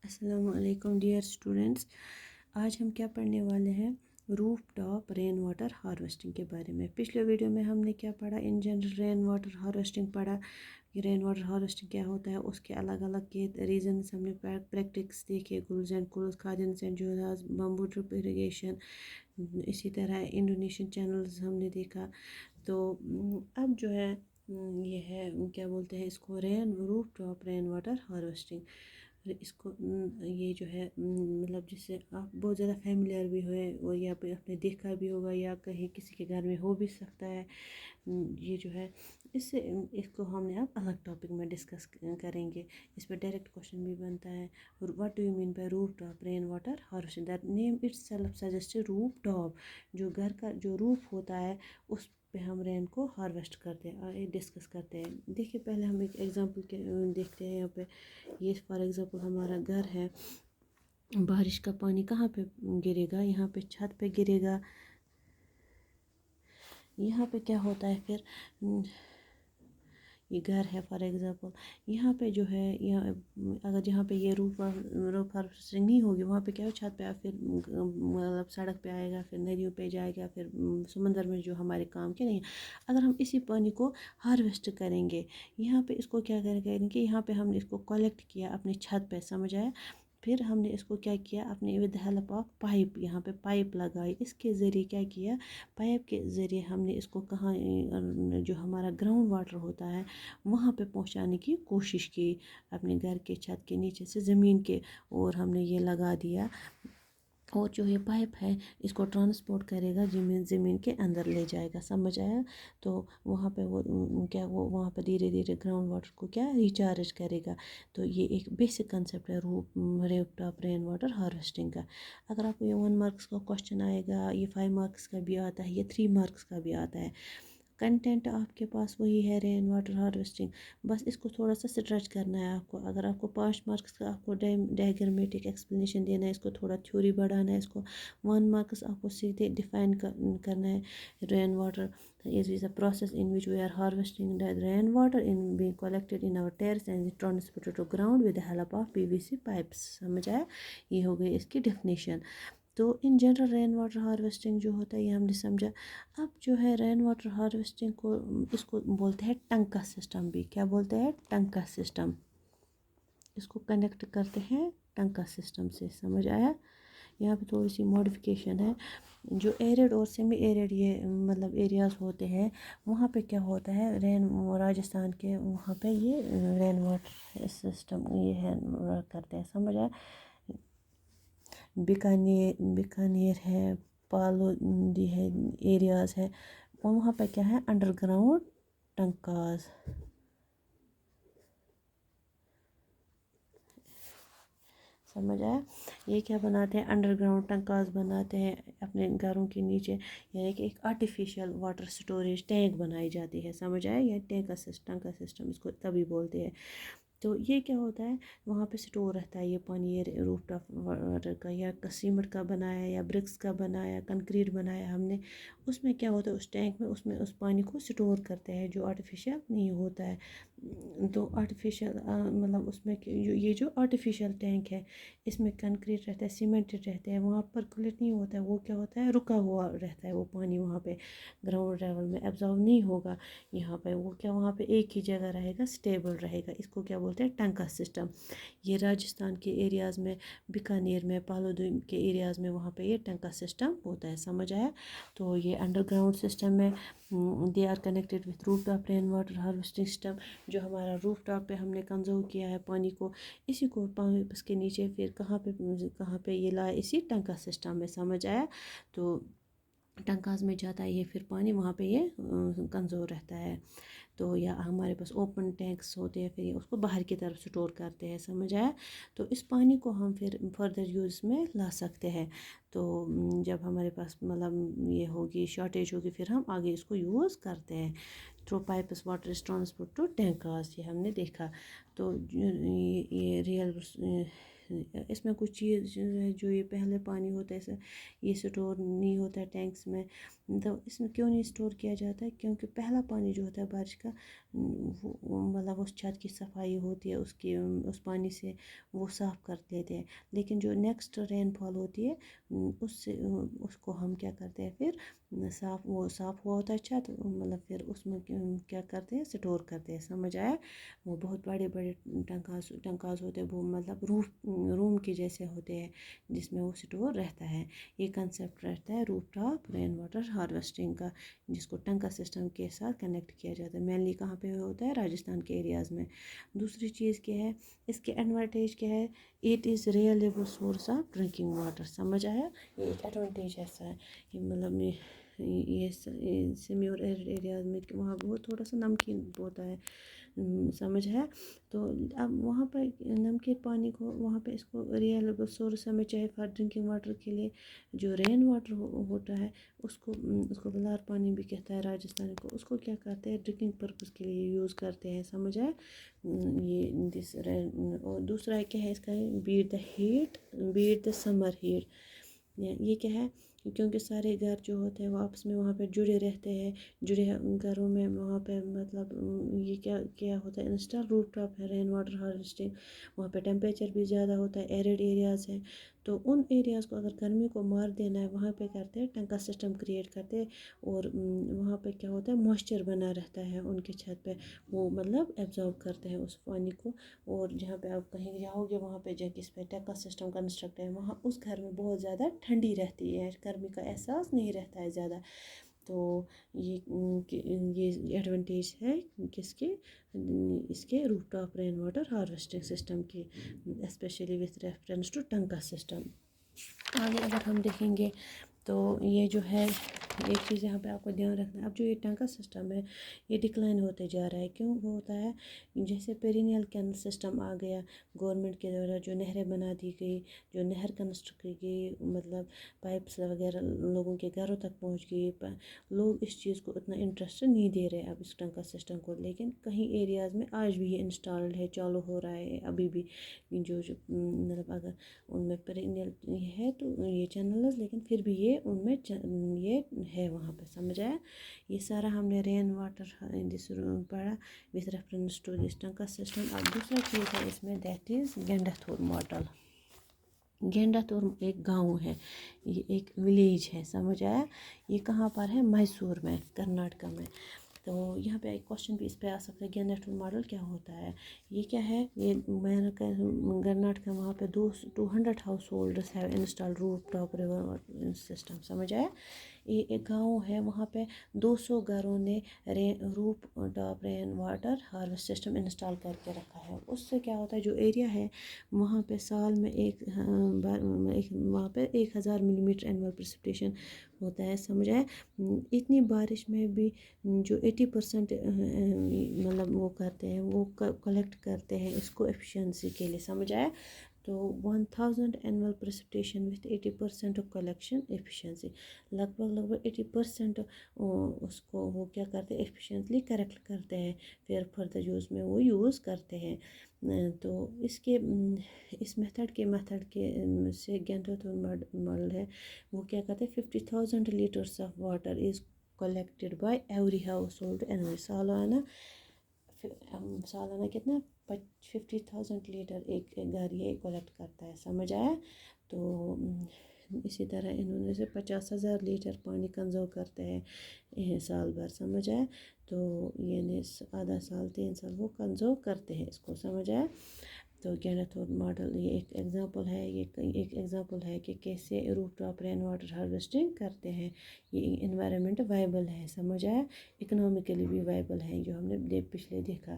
السلام علیکم dear students, آج ہم کیا پڑھنے والے ہیں؟ روف ٹاپ رین واٹر ہارویسٹنگ کے بارے میں۔ پچھلے ویڈیو میں ہم نے کیا پڑھا؟ In general rain water harvesting پڑھا کہ رین واٹر ہارویسٹنگ کیا ہوتا ہے، اس کے الگ الگ کے ریزنس ہم نے پریکٹکس دیکھے، گلز اینڈ کولز، کھادنس اینڈ جوہاز، بمبو ڈرپ اریگیشن، اسی طرح انڈونیشین چینلز ہم نے دیکھا۔ تو اب جو ہے یہ ہے کیا بولتے ہیں اس کو، روف ٹاپ رین واٹر ہارویسٹنگ۔ اس کو یہ جو ہے مطلب جس سے آپ بہت زیادہ فیملیئر بھی ہوئے اور یا پھر آپ نے دیکھا بھی ہوگا یا کہیں کسی کے گھر میں ہو بھی سکتا ہے۔ یہ جو ہے اس کو ہم نے اب الگ ٹاپک میں ڈسکس کریں گے۔ اس پہ ڈائریکٹ کوشچن بھی بنتا ہے، what do you mean by roof top rain water harvesting? That name itself suggest roof top, جو گھر کا جو روف ہوتا ہے اس پہ ہم رین کو ہارویسٹ کرتے ہیں، ڈسکس کرتے ہیں۔ دیکھیے پہلے ہم ایک ایگزامپل کے دیکھتے ہیں۔ یہاں پہ یہ فار ایگزامپل ہمارا گھر ہے، بارش کا پانی کہاں پہ گرے گا؟ یہاں پہ چھت پہ گرے گا۔ یہاں پہ کیا ہوتا ہے پھر، یہ گھر ہے فار ایگزامپل، یہاں پہ جو ہے اگر جہاں پہ یہ روف ہارویسٹنگ نہیں ہوگی وہاں پہ کیا ہو، چھت پہ پھر مطلب سڑک پہ آئے گا، پھر ندیوں پہ جائے گا، پھر سمندر میں جو ہمارے کام کے نہیں ہے۔ اگر ہم اسی پانی کو ہارویسٹ کریں گے، یہاں پہ اس کو کیا کریں گے، یہاں پہ ہم نے اس کو کلیکٹ کیا اپنے چھت پہ، سمجھ آیا؟ پھر ہم نے اس کو کیا کیا اپنے ود ہیلپ آف پائپ، یہاں پہ پائپ لگائی، اس کے ذریعے کیا کیا، پائپ کے ذریعے ہم نے اس کو کہاں جو ہمارا گراؤنڈ واٹر ہوتا ہے وہاں پہ پہنچانے کی کوشش کی، اپنے گھر کے چھت کے نیچے سے زمین کے، اور ہم نے یہ لگا دیا، اور جو یہ پائپ ہے اس کو ٹرانسپورٹ کرے گا زمین کے اندر لے جائے گا، سمجھ آیا؟ تو وہاں پہ وہ وہاں پہ دھیرے دھیرے گراؤنڈ واٹر کو کیا ریچارج کرے گا۔ تو یہ ایک بیسک کنسیپٹ ہے روف ٹاپ رین واٹر ہارویسٹنگ کا۔ اگر آپ کو یہ 1 مارکس کا کوشچن آئے گا، یہ 5 مارکس کا بھی آتا ہے، یہ 3 مارکس کا بھی آتا ہے۔ کنٹینٹ آپ کے پاس وہی ہے، رین واٹر ہارویسٹنگ، بس اس کو تھوڑا سا اسٹریچ کرنا ہے آپ کو۔ اگر آپ کو 5 مارکس کا آپ کو ڈائیگرمیٹک ایکسپلینیشن دینا ہے، اس کو تھوڑا تھیوری بڑھانا ہے، اس کو 1 مارکس آپ کو سیدھے ڈیفائن کرنا ہے۔ Rain water is a process in which we are harvesting the rain water in being collected in our terrace and transported to ground with the help of PVC pipes۔ سمجھ آیا؟ یہ ہو گئی اس کی ڈیفینیشن۔ تو in general rain water harvesting جو ہوتا ہے یہ ہم نے سمجھا۔ اب جو ہے رین واٹر ہارویسٹنگ کو اس کو بولتے ہیں ٹنکا سسٹم بھی۔ کیا بولتے ہیں؟ ٹنکا سسٹم۔ اس کو کنیکٹ کرتے ہیں ٹنکا سسٹم سے، سمجھ آیا؟ یہاں پہ تھوڑی سی موڈیفکیشن ہے۔ جو ایریڈ اور سیمی ایریڈ یہ مطلب ایریاز ہوتے ہیں وہاں پہ کیا ہوتا ہے، راجستھان کے وہاں پہ یہ رین واٹر سسٹم یہ ہے کرتے ہیں، سمجھ آیا؟ بیکانیر ہے، پالو دی ہے ایریاز ہے، وہاں پہ کیا ہے، انڈر گراؤنڈ ٹنکاز۔ سمجھ آیا؟ یہ کیا بناتے ہیں، انڈر گراؤنڈ ٹنکاز بناتے ہیں اپنے گھروں کے نیچے، یعنی کہ ایک آرٹیفیشیل واٹر سٹوریج ٹینک بنائی جاتی ہے، سمجھ آیا؟ یہ ٹنکا سسٹم اس کو تبھی بولتے ہیں۔ تو یہ کیا ہوتا ہے، وہاں پہ سٹور رہتا ہے یہ پانی، یہ روف ٹاپ واٹر کا، یا سیمنٹ کا بنایا یا برکس کا بنایا، کنکریٹ بنایا ہم نے، اس میں کیا ہوتا ہے، اس ٹینک میں اس پانی کو سٹور کرتے ہیں جو آرٹیفیشیل نہیں ہوتا ہے۔ تو آرٹیفیشیل مطلب اس میں یہ جو آرٹیفیشیل ٹینک ہے اس میں کنکریٹ رہتا ہے، سیمنٹڈ رہتے ہیں، وہاں پر کلیٹ نہیں ہوتا ہے، وہ کیا ہوتا ہے، رکا ہوا رہتا ہے وہ پانی، وہاں پہ گراؤنڈ لیول میں ایبزارو نہیں ہوگا، یہاں پہ وہ کیا وہاں پہ ایک ہی جگہ رہے گا، سٹیبل رہے گا۔ اس کو کیا بولتے ہیں، ٹنکا سسٹم۔ یہ راجستھان کے ایریاز میں، بیکانیر میں، پالودو کے ایریاز میں وہاں پہ یہ ٹنکا سسٹم ہوتا ہے، سمجھ آیا؟ تو یہ انڈر گراؤنڈ سسٹم میں they are connected with roof top rain water harvesting system. جو ہمارا روف ٹاپ پہ ہم نے کنزرو کیا ہے پانی کو، اسی کو اس کے نیچے پھر کہاں پہ یہ لائے، اسی ٹنکا سسٹم میں، سمجھ آیا؟ تو ٹنکاز میں جاتا ہے یہ پھر پانی، وہاں پہ یہ کنزرو رہتا ہے۔ تو یا ہمارے پاس اوپن ٹینکس ہوتے ہیں، پھر یہ اس کو باہر کی طرف سٹور کرتے ہیں، سمجھ آیا؟ تو اس پانی کو ہم پھر فردر یوز میں لا سکتے ہیں۔ تو جب ہمارے پاس مطلب یہ ہوگی شارٹیج ہوگی پھر ہم آگے اس کو یوز کرتے ہیں۔ Through pipes water is transport to tankas, یہ ہم نے دیکھا۔ تو یہ اس میں کچھ چیز جو یہ پہلے پانی ہوتا ہے یہ سٹور نہیں ہوتا ہے ٹینکس میں. تو اس میں کیوں نہیں سٹور کیا جاتا ہے؟ کیونکہ پہلا پانی جو ہوتا ہے بارش کا وہ مطلب اس چھت کی صفائی ہوتی ہے اس پانی سے وہ صاف کر لیتے ہیں. لیکن جو نیکسٹ رین فال ہوتی ہے اس کو ہم کیا کرتے ہیں پھر صاف ہوا ہوتا ہے چھت مطلب پھر اس میں کیا کرتے ہیں سٹور کرتے ہیں. سمجھ آیا؟ وہ بہت بڑے بڑے ٹنکاز ہوتے ہیں وہ مطلب روم کے جیسے ہوتے ہیں جس میں وہ سٹور رہتا ہے. یہ کنسیپٹ رہتا ہے روف ٹاپ رین واٹر ہارویسٹنگ کا جس کو ٹنکا سسٹم کے ساتھ کنیکٹ کیا جاتا ہے. مینلی کہاں پہ ہوتا ہے؟ راجستھان کے ایریاز میں. دوسری چیز کیا ہے اس کے ایڈوانٹیج کیا ہے؟ It is reliable source of drinking water. سمجھ آیا؟ یہ ایک ایڈوانٹیج ایسا ہے کہ مطلب یہ سیمی اور ایریاز میں وہاں بہت تھوڑا سا نمکین ہوتا ہے. سمجھ ہے؟ تو اب وہاں پہ نمکین پانی کو وہاں پہ اس کو ریلیبل سورس ہمیں چاہے فار ڈرنکنگ واٹر کے لیے جو رین واٹر ہوتا ہے اس کو بلار پانی بھی کہتا ہے راجستھانی کو. اس کو کیا کرتے ہیں ڈرنکنگ پرپز کے لیے یوز کرتے ہیں. سمجھ آئے؟ یہ اور دوسرا کیا ہے اس کا بیٹ دا سمر ہیٹ. یہ کیا ہے؟ کیونکہ سارے گھر جو ہوتے ہیں وہ آپس میں وہاں پہ جڑے رہتے ہیں. جڑے گھروں میں وہاں پہ مطلب یہ کیا ہوتا ہے انسٹال روف ٹاپ ہے رین واٹر ہارویسٹنگ. وہاں پہ ٹیمپریچر بھی زیادہ ہوتا ہے ایریڈ ایریاز ہیں. تو ان ایریاز کو اگر گرمی کو مار دینا ہے وہاں پہ کرتے ہیں ٹنکا سسٹم کریٹ کرتے ہیں اور وہاں پہ کیا ہوتا ہے موئسچر بنا رہتا ہے ان کے چھت پہ. وہ مطلب ایبزارب کرتے ہیں اس پانی کو. اور جہاں پہ آپ کہیں جاؤ گے وہاں پہ کس پہ ٹنکا سسٹم کنسٹرکٹ ہے وہاں اس گھر میں بہت زیادہ ٹھنڈی رہتی ہے گرمی کا احساس نہیں رہتا ہے زیادہ. تو یہ ایڈوانٹیج ہے کس کے اس کے roof top rain water harvesting system کی specially with reference to tanka system. آگے اگر ہم دیکھیں گے تو یہ جو ہے ایک چیز یہاں پہ آپ کو دھیان رکھنا ہے. اب جو یہ ٹنکا سسٹم ہے یہ ڈکلائن ہوتے جا رہا ہے. کیوں ہوتا ہے؟ جیسے پیرینیل کینل سسٹم آ گیا گورنمنٹ کے دوارا جو نہریں بنا دی گئی جو نہر کنسٹرکٹ کی گئی مطلب پائپس وغیرہ لوگوں کے گھروں تک پہنچ گئی. لوگ اس چیز کو اتنا انٹرسٹ نہیں دے رہے اب اس ٹنکا سسٹم کو. لیکن کہیں ایریاز میں آج بھی یہ انسٹالڈ ہے چالو ہو رہا ہے ابھی بھی جو مطلب اگر ان میں پیرینیل ہے تو یہ چینلز لیکن پھر بھی یہ ان میں یہ ہے وہاں پہ. سمجھ آیا؟ یہ سارا ہم نے رین واٹر پڑھا with reference to this tanka system. اب دوسرا چیز ہے اس میں دیٹ از گینڈاتھور ماڈل. گینڈاتھور ایک گاؤں ہے یہ ایک ولیج ہے. سمجھ آیا؟ یہ کہاں پر ہے؟ میسور میں کرناٹکا میں. تو یہاں پہ ایک کوشچن بھی اس پہ آ سکتا ہے گینڈاتھور ماڈل کیا ہوتا ہے؟ یہ کیا ہے؟ یہ میں نے کہا کرناٹکا وہاں پہ 200 ہاؤس ہولڈس ہے انسٹال روف ٹاپ ریور سسٹم. سمجھ آیا؟ یہ ایک گاؤں ہے وہاں پہ 200 گھروں نے roof top rain water harvest system install کر کے رکھا ہے. اس سے کیا ہوتا ہے جو ایریا ہے وہاں پہ سال میں وہاں پہ 1000 ملی میٹر اینول پریسپٹیشن ہوتا ہے. سمجھ آئے؟ اتنی بارش میں بھی جو 80% مطلب وہ کرتے ہیں وہ کلیکٹ کرتے ہیں اس کو ایفیشینسی کے لیے. سمجھ آیا؟ تو 1000 annual precipitation with 80% of collection efficiency لگ بھگ 80% اس کو وہ کیا کرتے ہیں ایفیشینٹلی کریکٹ کرتے ہیں پھر فردر یوز میں وہ یوز کرتے ہیں. تو اس میتھڈ کے سے گینڈاتھور ماڈل ہے وہ کیا کرتے ہیں 50,000 litres of water is collected by every household annually. سالانہ کتنا 50,000 لیٹر ایک گھر یہ کلیکٹ کرتا ہے. سمجھ آیا؟ تو اسی طرح انہوں نے سے 50,000 لیٹر پانی کنزرو کرتے ہیں سال بھر. سمجھ آیا؟ تو یعنی آدھا سال 3 سال وہ کنزرو کرتے ہیں اس کو. سمجھ آیا؟ تو گینڈاتھور ماڈل یہ ایک ایگزامپل ہے. یہ ایک ایگزامپل ہے کہ کیسے روف ٹاپ رین واٹر ہارویسٹنگ کرتے ہیں. یہ انوائرمنٹ وائبل ہے. سمجھ آیا؟ اکنامیکلی بھی وائبل ہے جو ہم نے پچھلے دیکھا.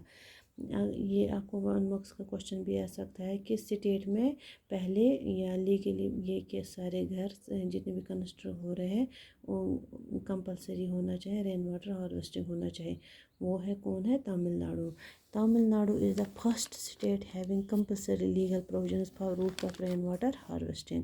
یہ آپ کو 1 مارکس کا کوشچن بھی آ سکتا ہے کہ اسٹیٹ میں پہلے یا لیگلی یہ کہ سارے گھر جتنے بھی کنسٹرکٹ ہو رہے ہیں وہ کمپلسری ہونا چاہیے رین واٹر ہارویسٹنگ ہونا چاہیے. وہ ہے کون ہے؟ Tamil Nadu. Tamil Nadu is the first state having compulsory legal provisions for roof top rain water harvesting.